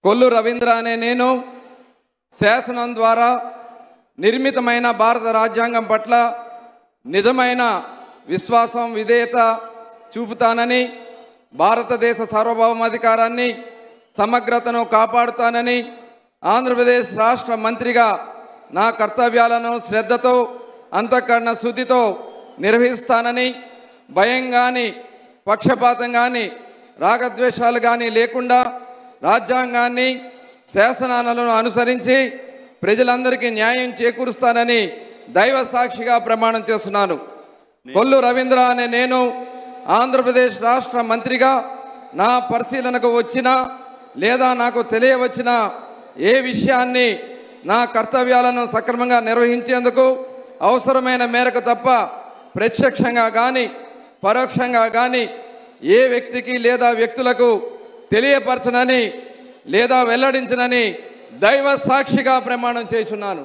కొల్లు రవీంద్ర అనే నేను శాసనం ద్వారా నిర్మితమైన భారత రాజ్యాంగం పట్ల నిజమైన విశ్వాసం విధేయత చూపుతానని, భారతదేశ సార్వభౌమాధికారాన్ని సమగ్రతను కాపాడుతానని, ఆంధ్రప్రదేశ్ రాష్ట్ర మంత్రిగా నా కర్తవ్యాలను శ్రద్ధతో అంతఃకరణ శుద్ధితో నిర్వహిస్తానని, భయం కానీ పక్షపాతం కానీ రాగద్వేషాలు కానీ లేకుండా రాజ్యాంగాన్ని శాసనాలను అనుసరించి ప్రజలందరికీ న్యాయం చేకూరుస్తానని దైవ సాక్షిగా ప్రమాణం చేస్తున్నాను. కొల్లు రవీంద్ర అనే నేను ఆంధ్రప్రదేశ్ రాష్ట్ర మంత్రిగా నా పరిశీలనకు వచ్చినా లేదా నాకు తెలియవచ్చిన ఏ విషయాన్ని నా కర్తవ్యాలను సక్రమంగా నిర్వహించేందుకు అవసరమైన మేరకు తప్ప ప్రత్యక్షంగా కానీ పరోక్షంగా కానీ ఏ వ్యక్తికి లేదా వ్యక్తులకు తెలియపరచనని లేదా వెల్లడించనని దైవ సాక్షిగా ప్రమాణం చేస్తున్నాను.